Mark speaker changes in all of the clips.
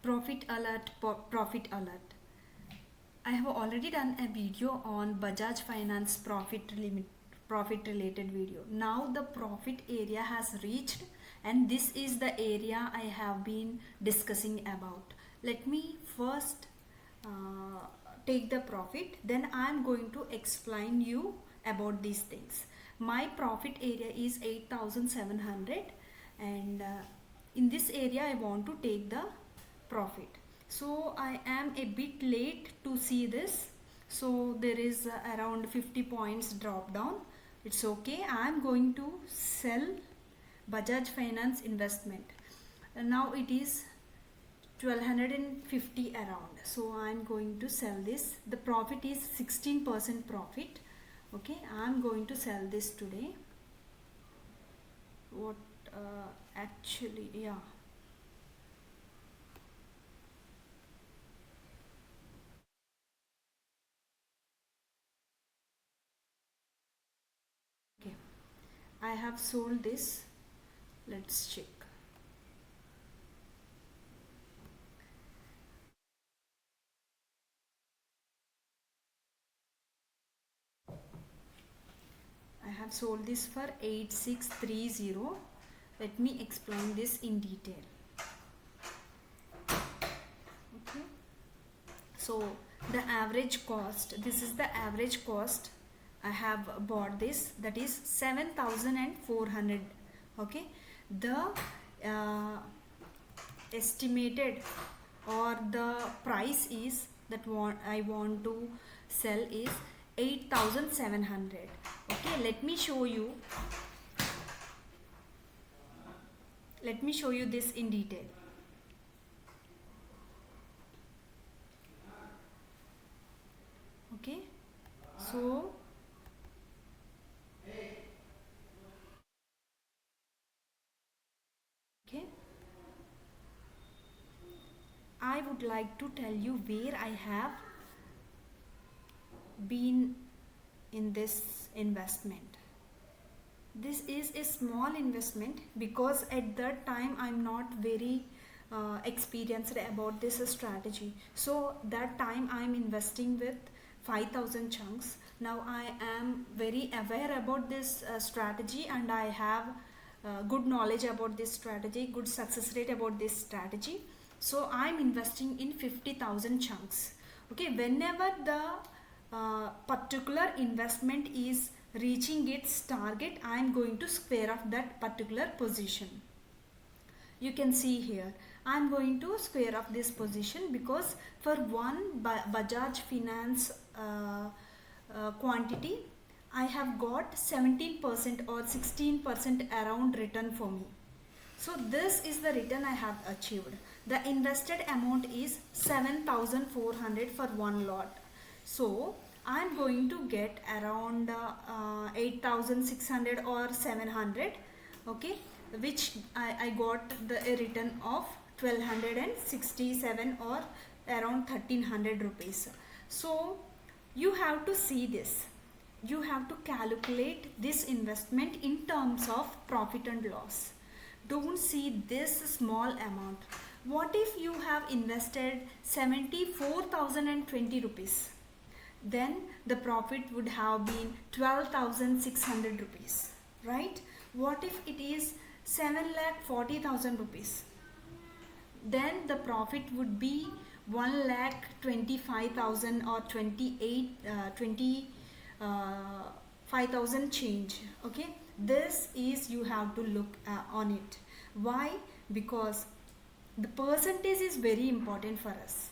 Speaker 1: Profit alert, profit alert. I have already done a video on Bajaj Finance profit related video. Now the profit area has reached, and this is the area I have been discussing about. Let me first take the profit, then I am going to explain you about these things. My profit area is 8700, and in this area I want to take the profit. So I am a bit late to see this, so there is around 50 points drop down. It's okay. I am going to sell Bajaj Finance investment. Now it is 1250 around, so I am going to sell this. The profit is 16% profit. Okay, I am going to sell this today. What actually, yeah. Okay, I have sold this. Let's check. I have sold this for 8630. Let me explain this in detail. Okay, so the average cost, this is the average cost I have bought this, that is 7400. Okay, the estimated or the price is that I want to sell is 8700. Okay, let me show you this in detail. Okay, so okay, I would like to tell you where I have been in this investment. This is a small investment because at that time I'm not very experienced about this strategy. So that time I'm investing with 5000 chunks. Now I am very aware about this strategy, and I have good knowledge about this strategy, good success rate about this strategy. So I'm investing in 50,000 chunks. Okay, whenever the particular investment is reaching its target, I am going to square off that particular position. You can see here I am going to square off this position because for one Bajaj Finance quantity I have got 17% or 16% around return for me. So this is the return I have achieved. The invested amount is 7400 for one lot. So I am going to get around 8600 or 700. Okay, which I got the return of 1267 or around 1300 rupees. So you have to see this. You have to calculate this investment in terms of profit and loss. Don't see this small amount. What if you have invested 74,020 rupees? Then the profit would have been 12,600 rupees, right? What if it is 7,40,000 rupees? Then the profit would be 1,25,000 or 5,000 change. Okay, this is, you have to look on it. Why? Because the percentage is very important for us.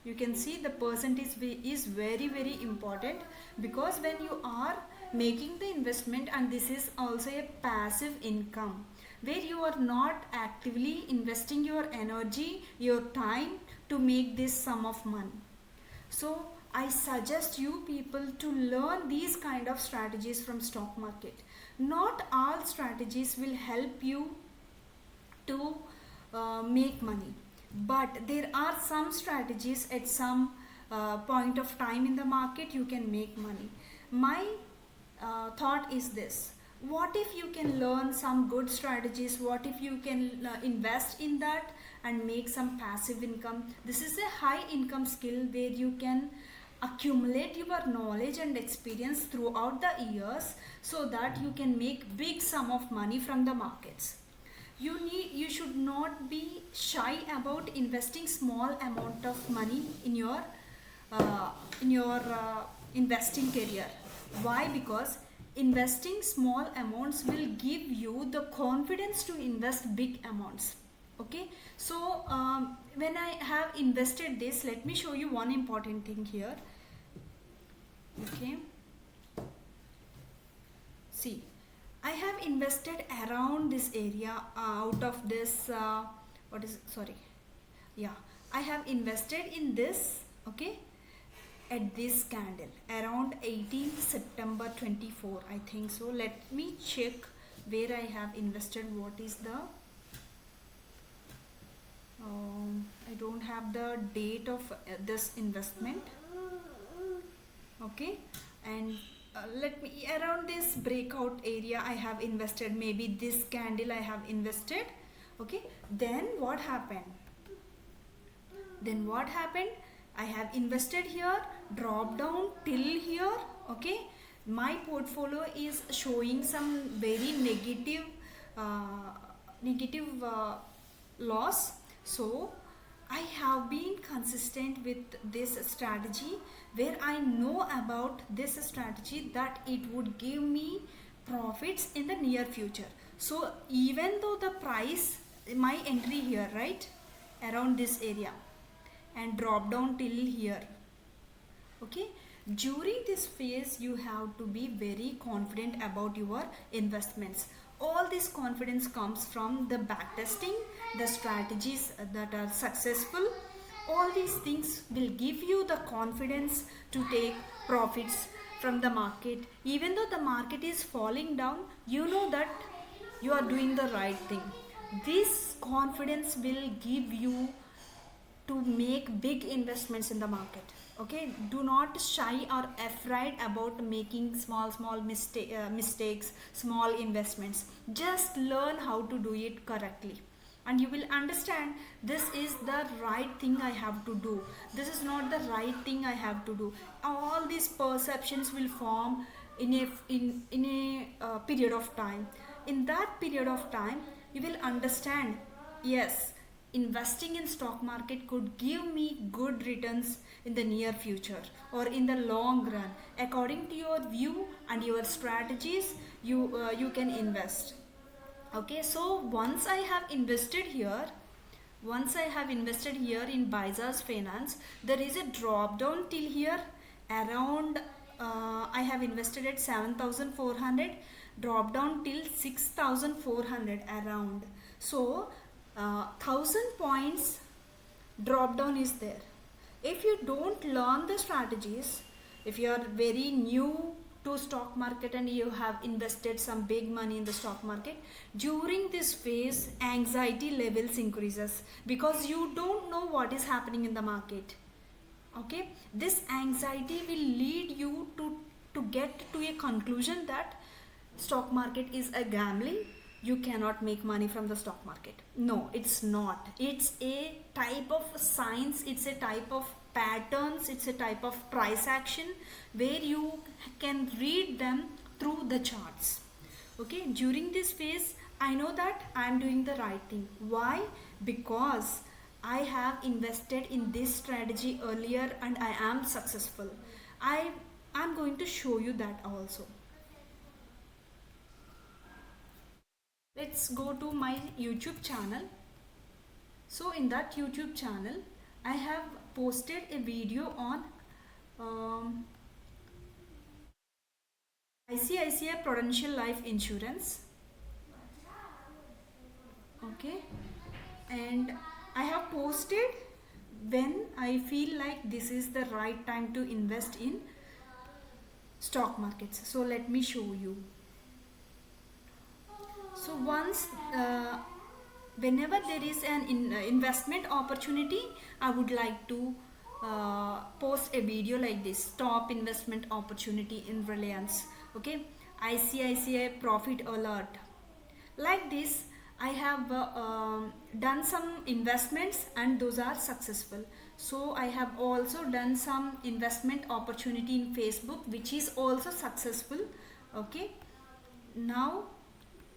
Speaker 1: You can see the percentage is very important, because when you are making the investment, and this is also a passive income where you are not actively investing your energy, your time to make this sum of money. So I suggest you people to learn these kind of strategies from stock market. Not all strategies will help you to make money, but there are some strategies at some point of time in the market you can make money. My thought is this: what if you can learn some good strategies? What if you can invest in that and make some passive income. This is a high income skill where you can accumulate your knowledge and experience throughout the years so that you can make big sum of money from the markets. You should not be shy about investing small amount of money uh, in your investing career. Why? Because investing small amounts will give you the confidence to invest big amounts. Okay, so when I have invested this, let me show you one important thing here. Okay, see, I have invested around this area, out of this what is sorry, yeah, I have invested in this. Okay, at this candle around 18th September 24, I think so. Let me check where I have invested. What is the I don't have the date of this investment. Okay, and let me, around this breakout area I have invested, maybe this candle I have invested. Okay, then what happened? I have invested here, drop down till here. Okay, my portfolio is showing some very negative loss. So I have been consistent with this strategy, where I know about this strategy that it would give me profits in the near future. So even though the price, my entry here, right, around this area, and drop down till here. Okay, during this phase you have to be very confident about your investments. All this confidence comes from the backtesting, the strategies that are successful. All these things will give you the confidence to take profits from the market. Even though the market is falling down, you know that you are doing the right thing. This confidence will give you to make big investments in the market. Okay, do not shy or afraid about making small mistakes, small investments. Just learn how to do it correctly, and you will understand this is the right thing I have to do, this is not the right thing I have to do. All these perceptions will form in a period of time. In that period of time you will understand, yes, investing in stock market could give me good returns in the near future or in the long run. According to your view and your strategies, you can invest. Okay, so once I have invested here in bajaj finance, there is a drop down till here around, I have invested at 7400, drop down till 6400 around. So 1000 points drop down is there. If you don't learn the strategies, if you are very new to stock market and you have invested some big money in the stock market, during this phase anxiety levels increases because you don't know what is happening in the market. Okay, this anxiety will lead you to get to a conclusion that stock market is a gambling, you cannot make money from the stock market. No, it's not. It's a type of science, it's a type of patterns, it's a type of price action where you can read them through the charts. Okay, during this phase I know that I am doing the right thing. Why? Because I have invested in this strategy earlier and I am successful. I'm going to show you that also. Let's go to my YouTube channel. So in that YouTube channel I have posted a video on ICICI Prudential Life Insurance. Okay, and I have posted when I feel like this is the right time to invest in stock markets. So let me show you. So once whenever there is an investment opportunity, I would like to post a video like this: top investment opportunity in Reliance. Okay, ICICI profit alert, like this. I have done some investments and those are successful. So I have also done some investment opportunity in Facebook which is also successful. Okay, now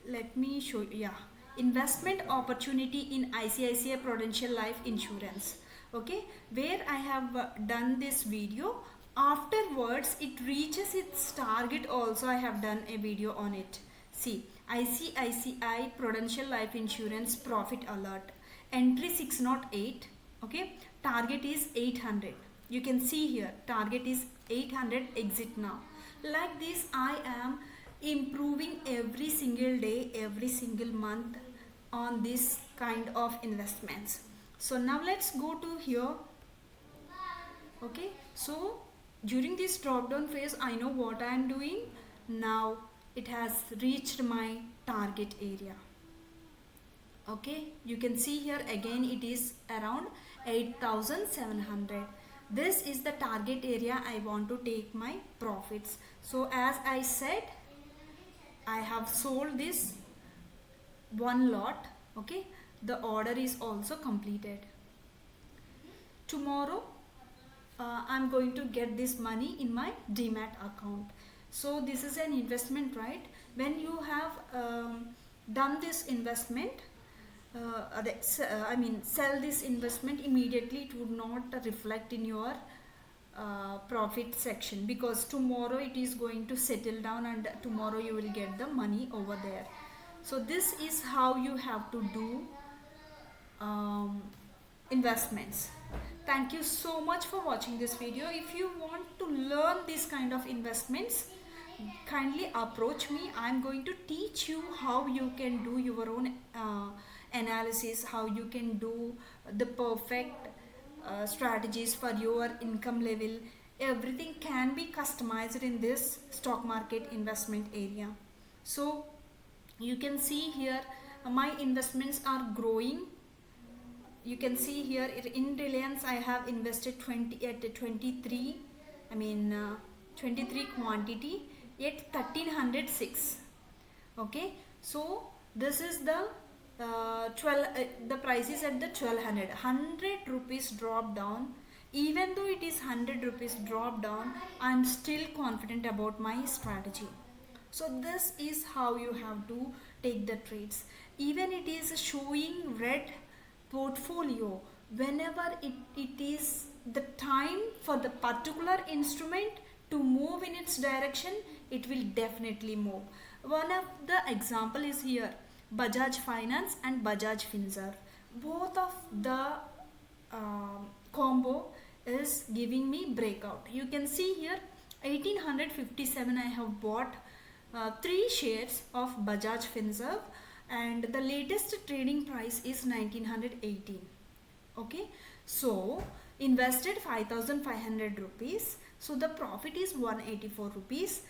Speaker 1: let me show you. Yeah, investment opportunity in ICICI Prudential Life Insurance. Okay, where I have done this video. Afterwards it reaches its target also, I have done a video on it. See, ICICI Prudential Life Insurance profit alert, entry 608. Okay, target is 800. You can see here target is 800, exit now. Like this I am improving every single day, every single month on this kind of investments. So now let's go to here. Okay, so during this drop down phase I know what I am doing. Now it has reached my target area. Okay, you can see here again it is around 8700. This is the target area I want to take my profits. So as I said, I have sold this one lot. Okay, the order is also completed. Tomorrow I'm going to get this money in my demat account. So this is an investment, right? When you have done this investment, sell this investment immediately, it would not reflect in your profit section, because tomorrow it is going to settle down and tomorrow you will get the money over there. So this is how you have to do investments. Thank you so much for watching this video. If you want to learn this kind of investments, kindly approach me. I'm going to teach you how you can do your own analysis, how you can do the perfect strategies for your income level. Everything can be customized in this stock market investment area. So you can see here my investments are growing. You can see here in Reliance I have invested 20 at 23, 23 quantity at 1306. Okay, so this is the 12 the price is at the 1200 rupees drop down. Even though it is 100 rupees drop down, I am still confident about my strategy. So this is how you have to take the trades. Even it is showing red portfolio, whenever it is the time for the particular instrument to move in its direction, it will definitely move. One of the example is here, Bajaj Finance and Bajaj Finserv. Both of the combo is giving me breakout. You can see here 1857 I have bought 3 shares of Bajaj Finserv, and the latest trading price is 1918. Okay, so invested 5500 rupees, so the profit is 184 rupees.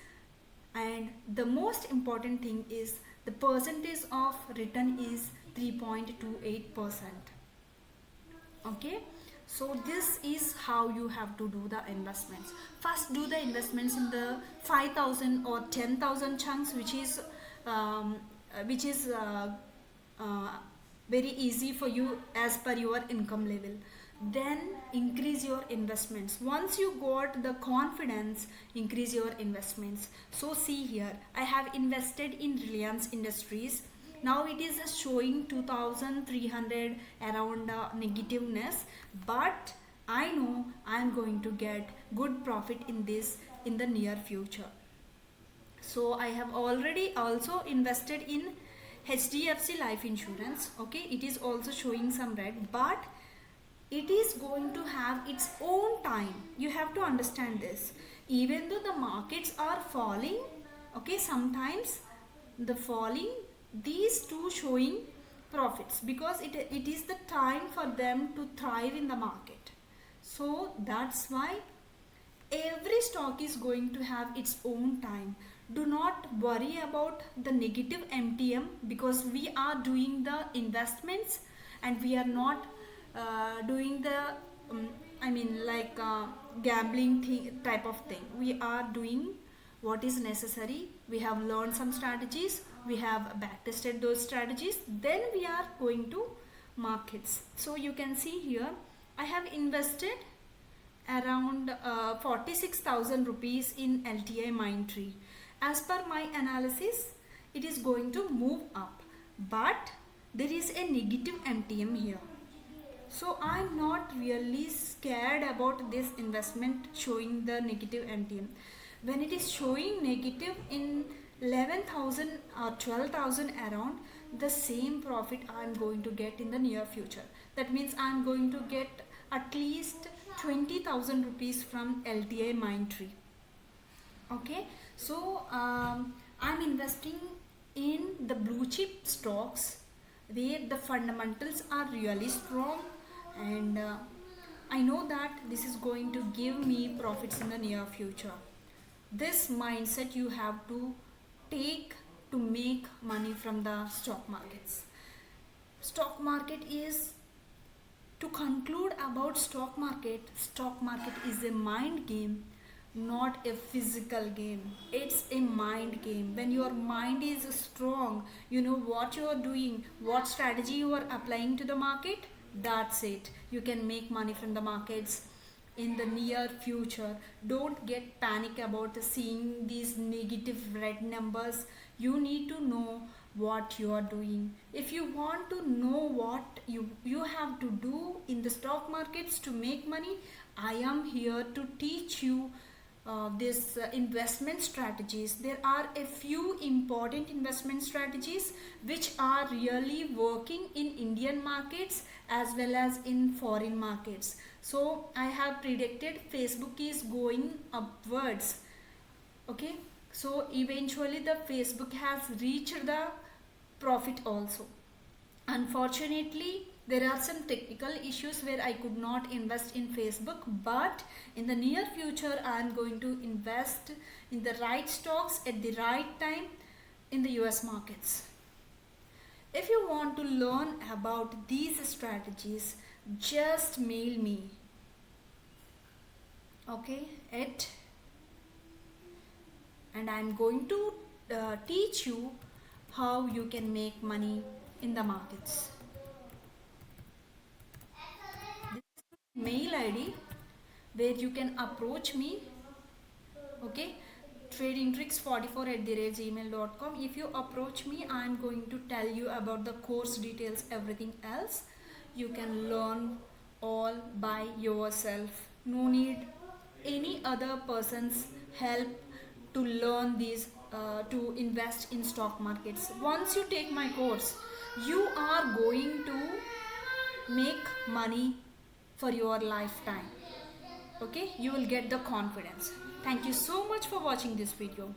Speaker 1: And the most important thing is the percentage of return is 3.28%. Okay, so this is how you have to do the investments. First do the investments in the 5000 or 10,000 chunks, which is very easy for you as per your income level. Then increase your investments. Once you got the confidence, increase your investments. So see here, I have invested in Reliance Industries. Now it is showing 2300 around negativeness, but I know I am going to get good profit in this in the near future. So I have already also invested in HDFC life insurance. Okay, it is also showing some red, but it is going to have its own time. You have to understand this. Even though the markets are falling, okay, sometimes the falling, these two showing profits, because it is the time for them to thrive in the market. So that's why every stock is going to have its own time. Do not worry about the negative MTM, because we are doing the investments and we are not doing the gambling type of thing. We are doing what is necessary. We have learned some strategies. we have back tested those strategies, then we are going to markets. So you can see here I have invested around 46,000 rupees in LTI Mindtree. As per my analysis, it is going to move up, but there is a negative MTM here. So I'm not really scared about this investment showing the negative MTM. When it is showing negative in 11,000 or 12,000 around, the same profit I'm going to get in the near future. That means I'm going to get at least 20,000 rupees from LTI Mindtree. Okay, so I'm investing in the blue chip stocks where the fundamentals are really strong, and I know that this is going to give me profits in the near future. This mindset you have to take to make money from the stock markets. Stock market is, to conclude about stock market is a mind game, not a physical game. It's a mind game. When your mind is strong, you know what you are doing, what strategy you are applying to the market, that's it. You can make money from the markets in the near future. Don't get panic about seeing these negative red numbers. You need to know what you are doing. If you want to know what you have to do in the stock markets to make money, I am here to teach you this investment strategies. There are a few important investment strategies which are really working in Indian markets as well as in foreign markets. So I have predicted Facebook is going upwards. Okay, so eventually the Facebook has reached the profit also. Unfortunately, there are some technical issues where I could not invest in Facebook, but in the near future I am going to invest in the right stocks at the right time in the US markets. If you want to learn about these strategies, just mail me, okay, at, and I'm going to teach you how you can make money in the markets. Mail ID where you can approach me, okay, tradingtricks44 at the rate gmail.com. If you approach me, I am going to tell you about the course details, everything else you can learn all by yourself. No need any other person's help to learn these, to invest in stock markets. Once you take my course, you are going to make money for your lifetime. Okay, you will get the confidence. Thank you so much for watching this video.